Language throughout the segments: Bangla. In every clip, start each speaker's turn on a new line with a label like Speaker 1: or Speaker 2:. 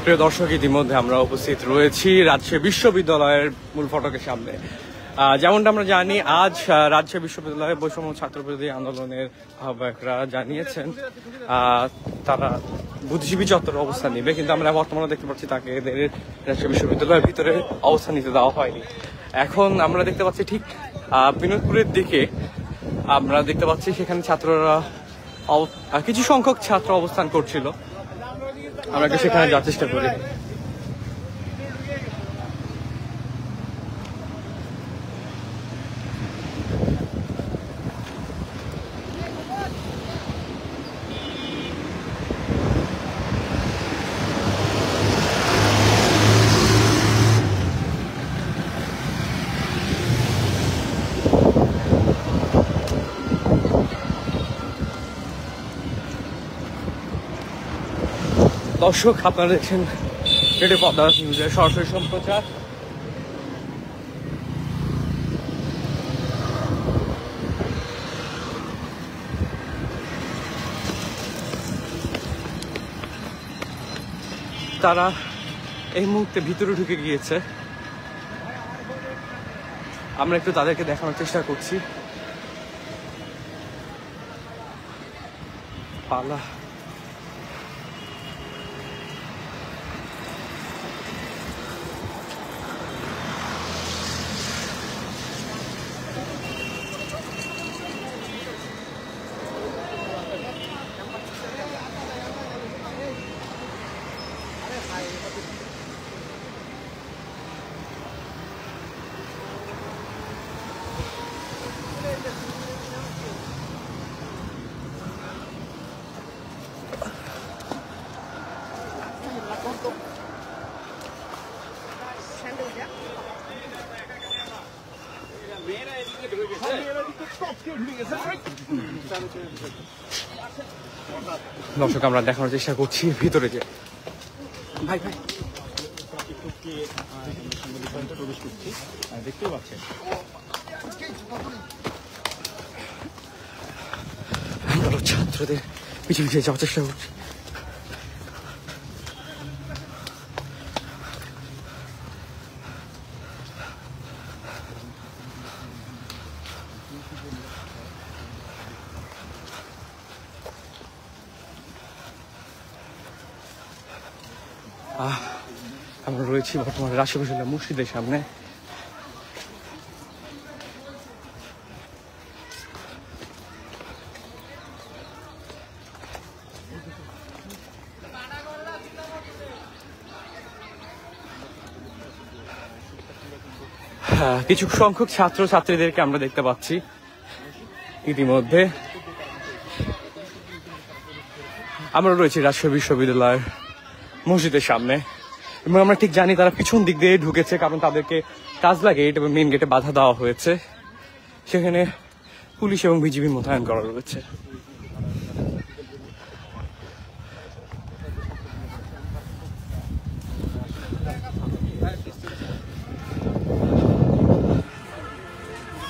Speaker 1: প্রিয় দর্শক, ইতিমধ্যে আমরা উপস্থিত রয়েছি রাজশাহী বিশ্ববিদ্যালয়ের মূল ফটকের সামনে। যেমনটা আমরা জানি, আজ রাজশাহী বিশ্ববিদ্যালয়ের বৈষম্য ছাত্রবিরোধী আন্দোলনের আহ্বায়করা জানিয়েছেন তারা বুদ্ধিজীবী চত্বরে অবস্থান নেবে, কিন্তু আমরা বর্তমানে দেখতে পাচ্ছি তাকে এদের রাজশাহী বিশ্ববিদ্যালয়ের ভিতরে অবস্থান নিতে দেওয়া হয়নি। এখন আমরা দেখতে পাচ্ছি ঠিক বিনোদপুরের দিকে আমরা দেখতে পাচ্ছি সেখানে ছাত্ররা কিছু সংখ্যক ছাত্র অবস্থান করছিল। আমরা সেখানে যাওয়ার চেষ্টা করি। দর্শক, আপনারা দেখছেন রেডিও পদ্মা নিউজের সরাসরি সম্প্রচার। তারা এই মুহূর্তে ভিতরে ঢুকে গিয়েছে। আমরা একটু তাদেরকে দেখানোর চেষ্টা করছি। পালা দর্শক, আমরা দেখানোর চেষ্টা করছি ভিতরে যে ভাই ভাই দেখতে পাচ্ছেন আমরা ছাত্রদের পিছিয়ে পিছিয়ে যাওয়ার চেষ্টা করছি। আমরা রয়েছি বর্তমানে রাজশাহী বিশ্ববিদ্যালয় মসজিদের সামনে। কিছু সংখ্যক ছাত্র ছাত্রীদেরকে আমরা দেখতে পাচ্ছি ইতিমধ্যে। আমরা রয়েছি রাজশাহী বিশ্ববিদ্যালয়ের মসজিদের সামনে এবং আমরা ঠিক জানি তারা পিছন দিক দিয়ে ঢুকেছে, কারণ তাদেরকে কাজলা গেট এবং মেন গেটে বাধা দেওয়া হয়েছে। সেখানে পুলিশ এবং বিজিবি মোতায়েন করা রয়েছে।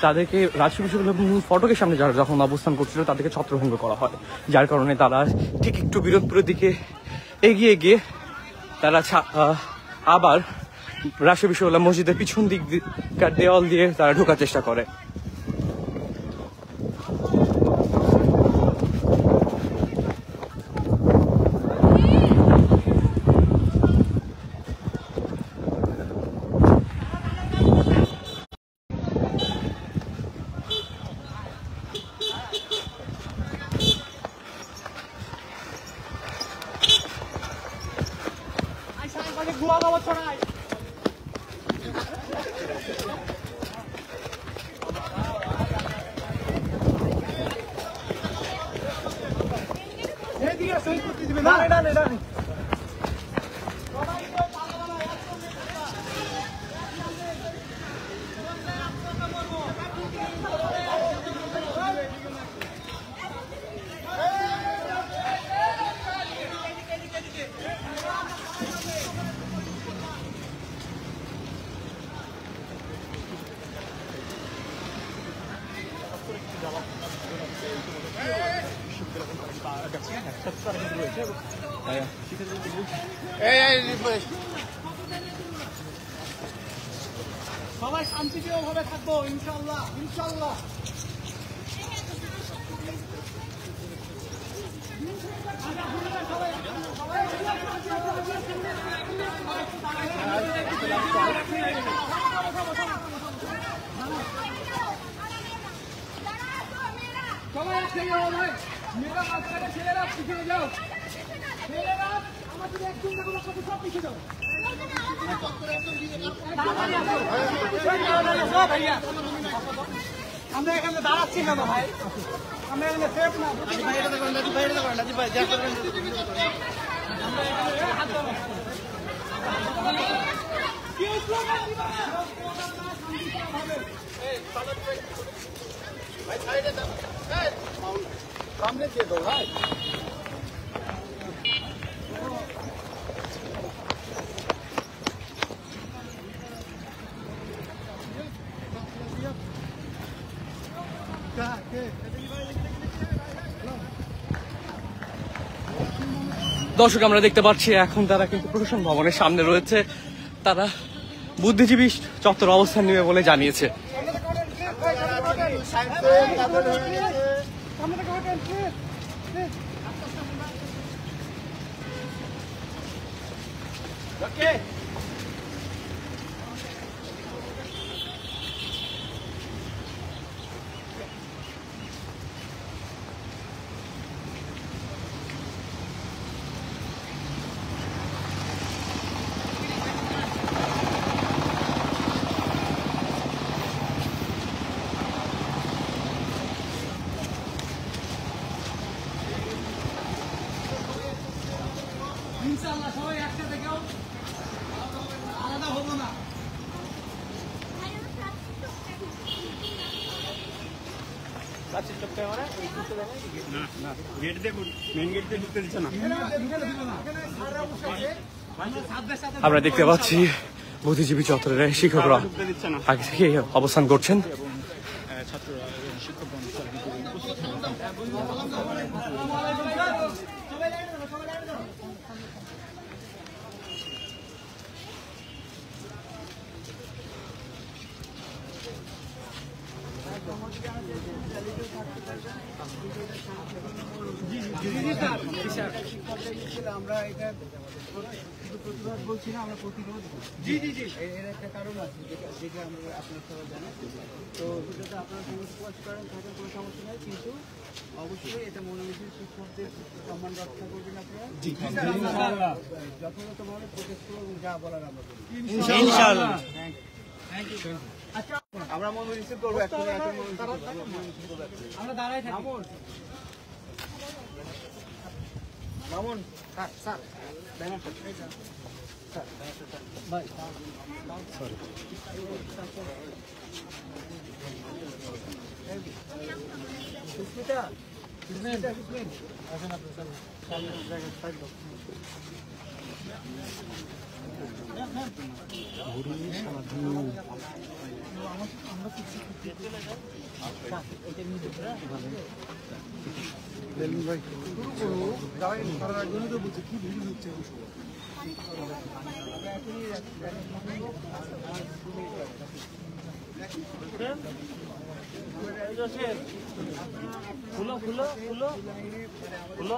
Speaker 1: তাদেরকে রাজশাহী বিশ্ববিদ্যালয়ের ফটকের সামনে যারা যখন অবস্থান করছিল তাদেরকে ছত্রভঙ্গ করা হয়, যার কারণে তারা ঠিক একটু বিরোধপুরের দিকে এগিয়ে গিয়ে তারা আবার রাজশাহী বিশ্ববিদ্যালয় মসজিদের পিছন দিক দেওয়াল দিয়ে তারা ঢোকার চেষ্টা করে।
Speaker 2: বিশ্ববিদ্যালয় সবাই শান্তিপ্রিয়ভাবে থাকবো ইনশাআল্লাহ ইনশাআল্লাহ। সবাই একসাথে যাও ভাই, মেয়েরা মাঝখানে, ছেলেরা পিছিয়ে যাও, ছেলেরা আমাদের একদম দেখো সব পিছিয়ে যাও। আমরা এখানে দাঁড়াচ্ছি কেন ভাই? আমরা এখানে সেফ না। সামনে দিয়ে দাও ভাই।
Speaker 1: দর্শক, আমরা দেখতে পাচ্ছি এখন তারা কিন্তু প্রশাসন ভবনের সামনে রয়েছে। তারা বুদ্ধিজীবী চত্বর অবস্থান নেবে বলে জানিয়েছে।
Speaker 2: ইনশাআল্লাহ সবাই একসাথে কেউ আলাদা হবো না।
Speaker 1: আমরা দেখতে পাচ্ছি বুদ্ধিজীবী চত্বরের শিক্ষকরা আগে থেকে অবস্থান করছেন।
Speaker 2: আমরা এটা প্রতিবাদ বলছি না, আমরা প্রতিরোধ বলছি। এর একটা কারণ আছে যেটা আমরা আপনারা সবাই জানেন। তো সেটাতে আপনারা প্রকাশ করেন থাকেন, কোনো সমস্যা নেই, কিন্তু অবশ্যই এটা মনোনীত শিক্ষকদের সম্মান রক্ষা করবেন আপনারা। যথাযথভাবে প্রোটেস্ট করবেন, যা বলার আমরা করি ইনশাআল্লাহ। Thank you. আচ্ছা, আমরা মনে রিসিভ করবো, আমরা দাঁড়াই থাকি। মামুন স্যার স্যার ভাই সরি সুস্মিতা আসেন আপনার সামনে জায়গায় থাকবো। ফুলো ফুলো ফুলো ফুলো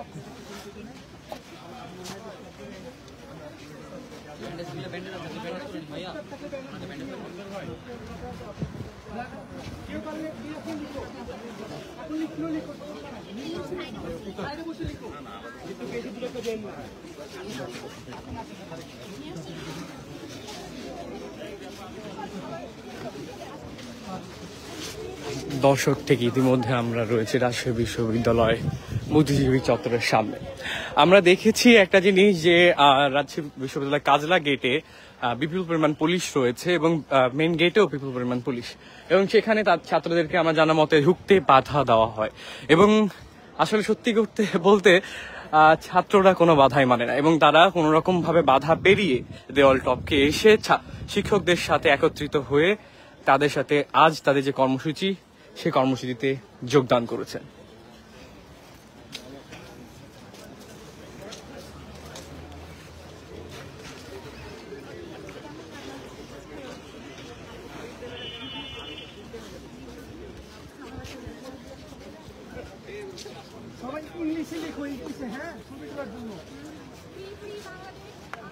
Speaker 1: দর্শক, থেকে ইতিমধ্যে আমরা রয়েছে রাজশাহী বিশ্ববিদ্যালয় বুদ্ধিজীবী চত্বরের সামনে। আমরা দেখেছি একটা জিনিস যে রাজশাহী বিশ্ববিদ্যালয় কাজলা গেটে বিপুল পরিমাণ পুলিশ রয়েছে এবং মেন গেটেও বিপুল পরিমাণ পুলিশ, এবং সেখানে তার ছাত্রদেরকে আমার জানা মতে ঢুকতে বাধা দেওয়া হয়। এবং আসলে সত্যি করতে বলতে ছাত্ররা কোনো বাধাই মানে না, এবং তারা কোনো রকম ভাবে বাধা পেরিয়ে দেওয়াল টপকে এসে শিক্ষকদের সাথে একত্রিত হয়ে তাদের সাথে আজ তাদের যে কর্মসূচি, সেই কর্মসূচিতে যোগদান করেছেন।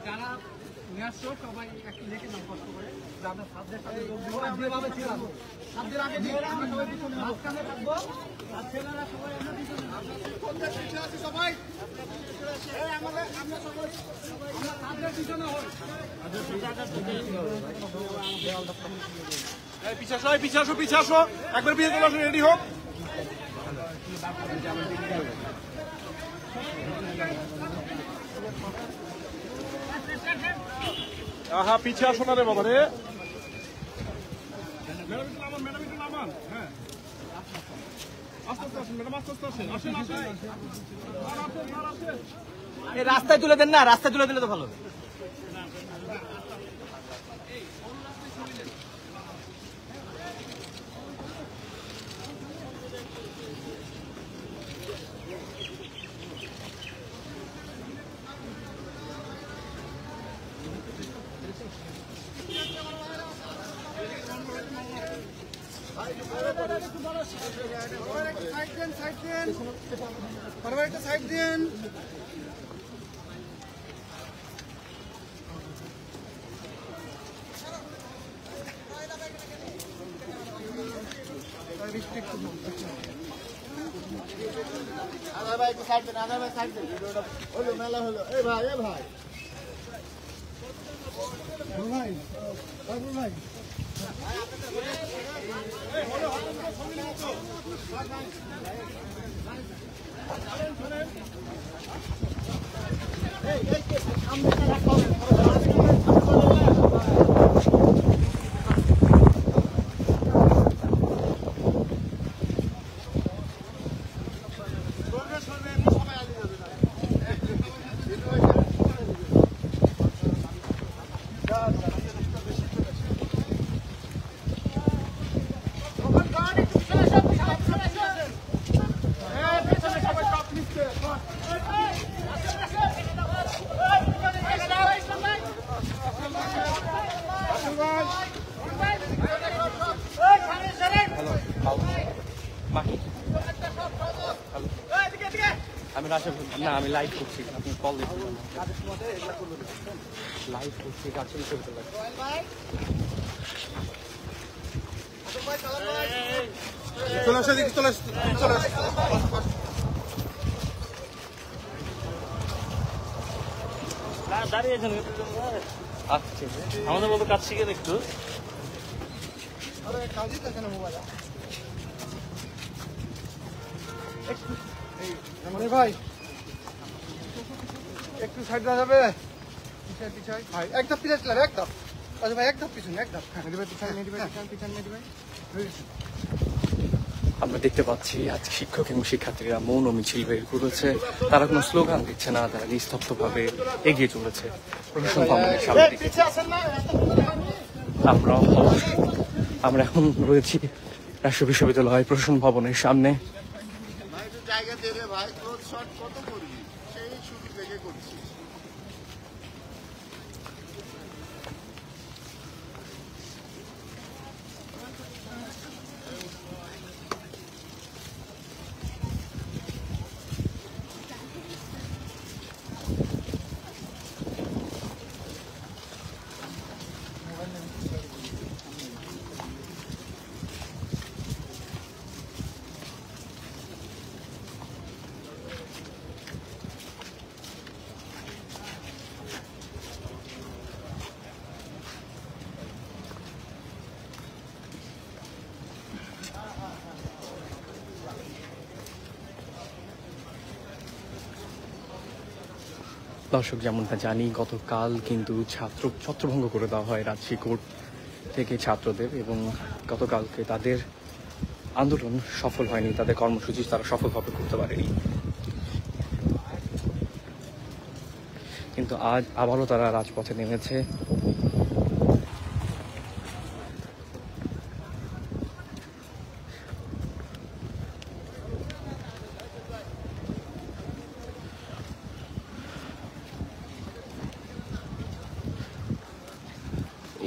Speaker 2: যারা নিয়ে আসছো সবাই একটু দেখে নাও কষ্ট করে আমরা সাবজেক্ট সাথে যোগ দেবো যেভাবে ছিলাম সাবজেক্ট আগে দিয়ে আমরা সবাই পিছনে মাঝখানে থাকবো আর ছেলেরা সবাই আমরা পিছনে কোনটা পিছনে আছে সবাই এই আমাদের আমরা সবাই আমরা সাবজেক্ট পিছনে হই
Speaker 3: এই পিছে আসো একবার বিয়ে তোলা রেডি হোক আহা পিছে আসো না রে বাবা রে ম্যাডাম একটু নামান হ্যাঁ আস্তে আস্তে আসুন ম্যাডাম আস্তে আস্তে আসেন আসেন
Speaker 2: এই রাস্তায় তুলে দেন না রাস্তায় তুলে দিলে তো ভালো হবে সাইড দেন
Speaker 4: আদার ভাই একটু সাইড দেন আদার ভাই সাইড দেন হলো মেলা হলো এই ভাই ভাই ভাই
Speaker 1: আমি রাশেদ না আমি লাইভ করছি আপনি কল দিচ্ছেন লাইভ করছি রাশেদ বিশ্ববিদ্যালয়
Speaker 3: চলে আসো দেখি চলে আসো
Speaker 5: দাঁড়িয়েছেন
Speaker 1: আচ্ছা
Speaker 5: আমাদের মতো কাজ শিখেন একটু
Speaker 4: ভাই একটু সাইড দেওয়া যাবে পিছাই ভাই একদম পিছাই চলে একদম আচ্ছা ভাই একদম পিছনে একদম
Speaker 1: আমরা দেখতে পাচ্ছি আজ শিক্ষক এবং শিক্ষার্থীরা মৌন মিছিল বের করেছে তারা কোনো স্লোগান দিচ্ছে না তারা নিস্তব্ধভাবে এগিয়ে চলেছে প্রশাসন ভবনের সামনে দিকে আমরা এখন রয়েছি রাজশাহী বিশ্ববিদ্যালয় প্রশাসন ভবনের সামনে
Speaker 4: জায়গা দিয়ে রে ভাই ক্লোজ শট কত করবি সেই শুরু থেকে করছিস
Speaker 1: দর্শক যেমনটা জানি গতকাল কিন্তু ছত্রভঙ্গ করে দেওয়া হয় রাজশাহী কোর্ট থেকে ছাত্রদের এবং গতকালকে তাদের আন্দোলন সফল হয়নি তাদের কর্মসূচি তারা সফলভাবে করতে পারেনি কিন্তু আজ আবারও তারা রাজপথে নেমেছে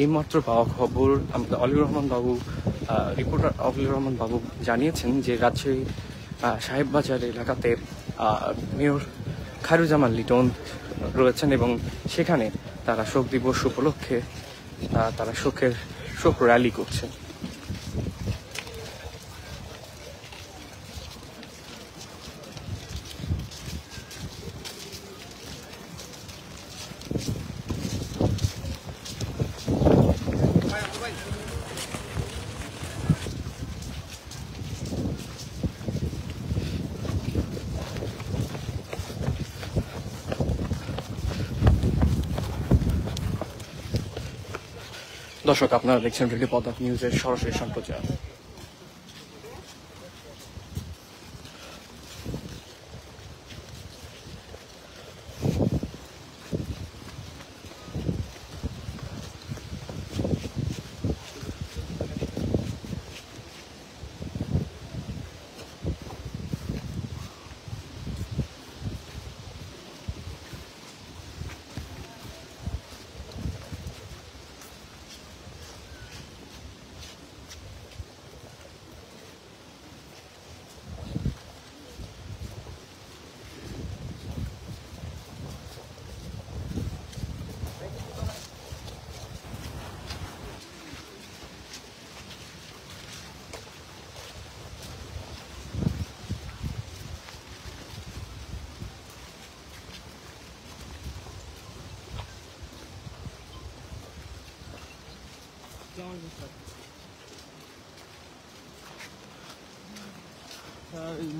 Speaker 1: এইমাত্র পাওয়া খবর আমাদের অলিউর রহমান বাবু রিপোর্টার অলিউর রহমান বাবু জানিয়েছেন যে রাজশাহী সাহেববাজার এলাকাতে মেয়র খায়রুজ্জামান লিটন রয়েছেন এবং সেখানে তারা শোক দিবস উপলক্ষে তারা শোক র্যালি করছেন। দর্শক, আপনারা দেখছেন রেডিও পদ্মা নিউজের সরাসরি সম্প্রচার।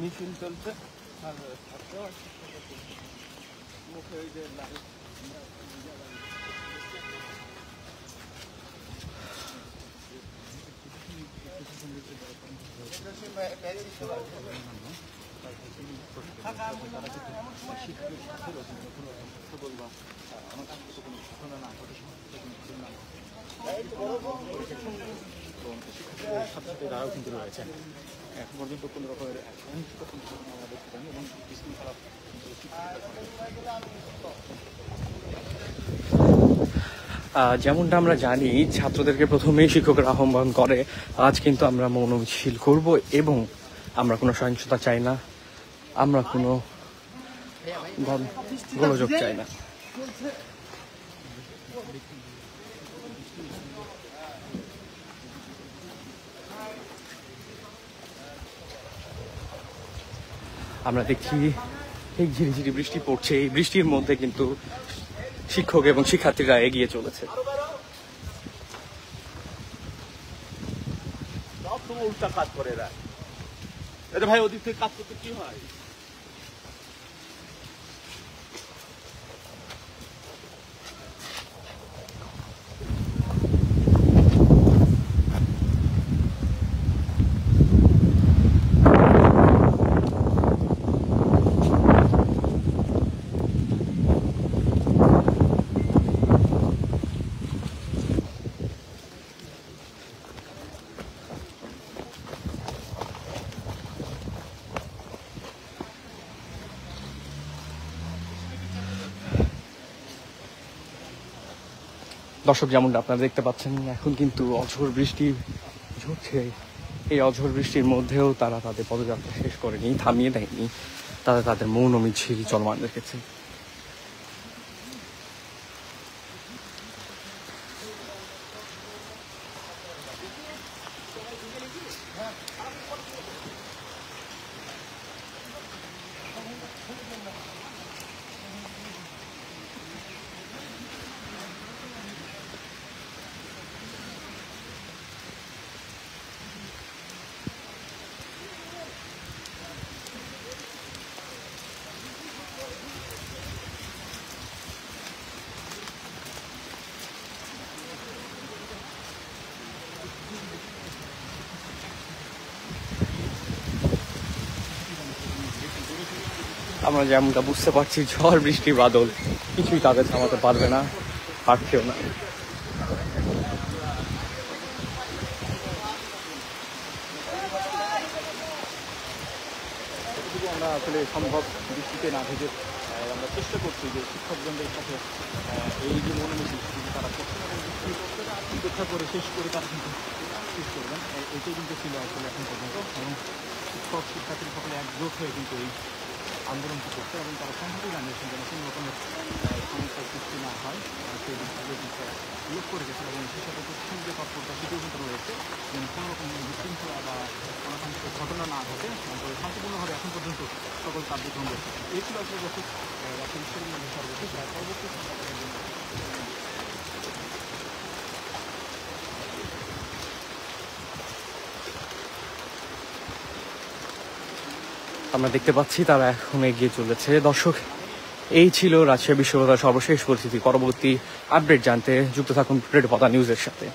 Speaker 2: মিছিল চলছে আর মুখে ওই যে
Speaker 3: তারাও কিন্তু রয়েছেন এখন পর্যন্ত কোনো রকমের আমরা দেখতে পাইনি এবং বিশৃঙ্খলা
Speaker 1: যেমনটা আমরা জানি, ছাত্রদেরকে প্রথমেই শিক্ষকরা আহ্বান করে আজ কিন্তু আমরা মৌন মিছিল করব এবং আমরা কোনো সহিংসতা চাই না, আমরা কোনো গোলযোগ চাই না। আমরা দেখি এই ঝিরিঝিরি বৃষ্টি পড়ছে, এই বৃষ্টির মধ্যে কিন্তু শিক্ষক এবং শিক্ষার্থীরা এগিয়ে চলেছে।
Speaker 3: সব সময় উল্টা কাজ করে এরা। এটা ভাই ওদিক থেকে কাজ করতে কি হয়?
Speaker 1: দর্শক, যেমনটা আপনারা দেখতে পাচ্ছেন এখন কিন্তু অঝোর বৃষ্টি ঝরছে। এই অঝোর বৃষ্টির মধ্যেও তারা তাদের পদযাত্রা শেষ করেনি, থামিয়ে দেয়নি, তারা তাদের মৌন মিছিল চলমান রেখেছে। আমরা যেমনটা বুঝতে পারছি, ঝড় বৃষ্টি বাদল কিছুই তাদের থামাতে পারবে না, পারছেও না।
Speaker 3: আমরা আসলে সম্ভব বৃষ্টিতে না ভেজে আমরা চেষ্টা করছি যে শিক্ষকবৃন্দের সাথে এই যে মনোমিছিল তারা উপেক্ষা করে শেষ করে তারা কিন্তু শেষ করবেন। এটাই কিন্তু ছিল আসলে এখন পর্যন্ত এবং শিক্ষক শিক্ষার্থী সকলে একজোট হয়ে কিন্তু এই আন্দোলনটি করছে এবং তারা সংহতি জানিয়েছেন যেন কোনো রকমের সমস্যার সৃষ্টি না হয় সেই বিষয়ে উল্লেখ করে গেছে এবং সেই সাথে প্রশাসনিক যে তৎপরতা সেটিও কিন্তু রয়েছে যেন কোনো রকম বিশৃঙ্খলা বা অনাকাঙ্ক্ষিত ঘটনা না ঘটে তবে শান্তিপূর্ণভাবে এখন পর্যন্ত সকল কার্যক্রম রয়েছে। এই ছিল আসলে দর্শক রাজশাহী বিশ্ববিদ্যালয়ের সর্বশেষ পরবর্তী
Speaker 1: আমরা দেখতে পাচ্ছি তারা এখন এগিয়ে চলেছে। দর্শক, এই ছিল রাজশাহী বিশ্ববিদ্যালয়ের সর্বশেষ পরিস্থিতি। পরবর্তী আপডেট জানতে যুক্ত থাকুন রেড পতা নিউজের সাথে।